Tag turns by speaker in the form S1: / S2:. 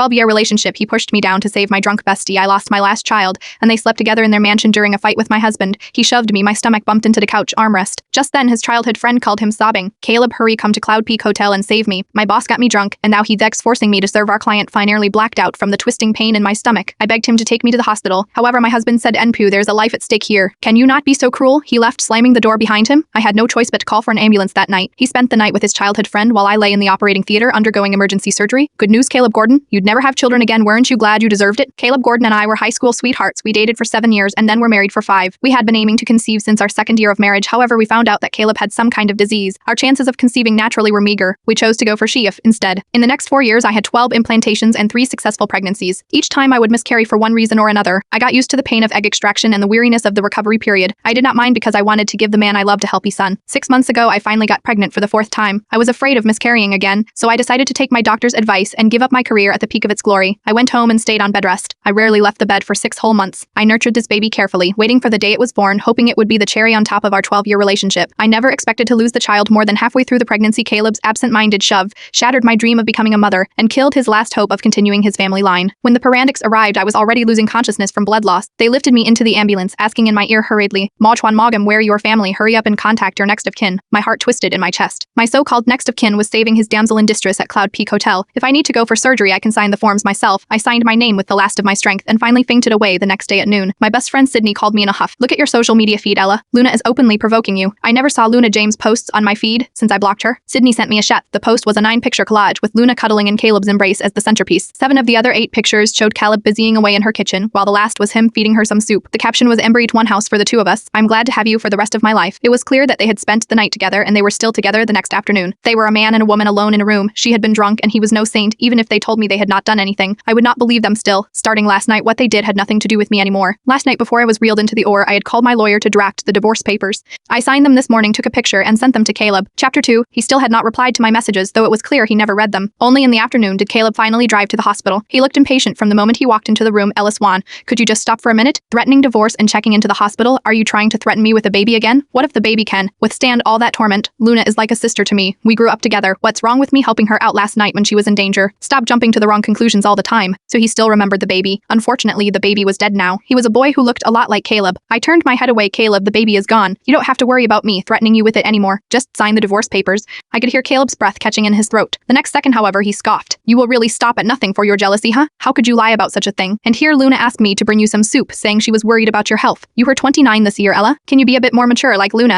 S1: 12-year relationship, he pushed me down to save my drunk bestie. I lost my last child, and they slept together in their mansion during a fight with my husband. He shoved me, my stomach bumped into the couch armrest. Just then, his childhood friend called him sobbing. Caleb, hurry, come to Cloud Peak Hotel and save me. My boss got me drunk, and now he's forcing me to serve our client. I nearly blacked out from the twisting pain in my stomach. I begged him to take me to the hospital. However, my husband said, Enpu, there's a life at stake here. Can you not be so cruel? He left, slamming the door behind him. I had no choice but to call for an ambulance that night. He spent the night with his childhood friend while I lay in the operating theater undergoing emergency surgery. Good news, Caleb Gordon. You'd never have children again. Weren't you glad you deserved it? Caleb Gordon and I were high school sweethearts. We dated for 7 years and then were married for 5. We had been aiming to conceive since our second year of marriage. However, we found out that Caleb had some kind of disease. Our chances of conceiving naturally were meager. We chose to go for Sheaf instead. In the next 4 years, I had 12 implantations and 3 successful pregnancies. Each time I would miscarry for one reason or another. I got used to the pain of egg extraction and the weariness of the recovery period. I did not mind because I wanted to give the man I loved a healthy son. 6 months ago, I finally got pregnant for the 4th time. I was afraid of miscarrying again, so I decided to take my doctor's advice and give up my career at the peak of its glory. I went home and stayed on bed rest. I rarely left the bed for 6 whole months. I nurtured this baby carefully, waiting for the day it was born, hoping it would be the cherry on top of our 12-year relationship. I never expected to lose the child. More than halfway through the pregnancy, Caleb's absent-minded shove shattered my dream of becoming a mother and killed his last hope of continuing his family line. When the paramedics arrived, I was already losing consciousness from blood loss. They lifted me into the ambulance, asking in my ear hurriedly, Mawchwan Mogam, where your family? Hurry up and contact your next of kin. My heart twisted in my chest. My so-called next of kin was saving his damsel in distress at Cloud Peak Hotel. If I need to go for surgery, I can sign the forms myself. I signed my name with the last of my strength and finally fainted away the next day at noon. My best friend Sydney called me in a huff. Look at your social media feed, Ella. Luna is openly provoking you. I never saw Luna James posts on my feed since I blocked her. Sydney sent me a chat. The post was a 9-picture collage with Luna cuddling in Caleb's embrace as the centerpiece. 7 of the other 8 pictures showed Caleb busying away in her kitchen, while the last was him feeding her some soup. The caption was Embreed one house for the 2 of us. I'm glad to have you for the rest of my life. It was clear that they had spent the night together and they were still together the next afternoon. They were a man and a woman alone in a room. She had been drunk and he was no saint. Even if they told me they had not done anything, I would not believe them still. Starting last night, what they did had nothing to do with me anymore. Last night before I was reeled into the oar, I had called my lawyer to draft the divorce papers. I signed them this morning, took a picture, and sent them to Caleb. Chapter 2. He still had not replied to my messages, though it was clear he never read them. Only in the afternoon did Caleb finally drive to the hospital. He looked impatient from the moment he walked into the room. Ella Swan, could you just stop for a minute? Threatening divorce and checking into the hospital? Are you trying to threaten me with a baby again? What if the baby can withstand all that torment? Luna is like a sister to me. We grew up together. What's wrong with me helping her out last night when she was in danger? Stop jumping to the wrong conclusions all the time. So he still remembered the baby. Unfortunately, the baby was dead now. He was a boy who looked a lot like Caleb. I turned my head away. Caleb, the baby is gone. You don't have to worry about me threatening you with it anymore. Just sign the divorce papers. I could hear Caleb's breath catching in his throat. The next second, however, he scoffed. You will really stop at nothing for your jealousy, huh? How could you lie about such a thing? And here Luna asked me to bring you some soup, saying she was worried about your health. You were 29 this year, Ella. Can you be a bit more mature like Luna?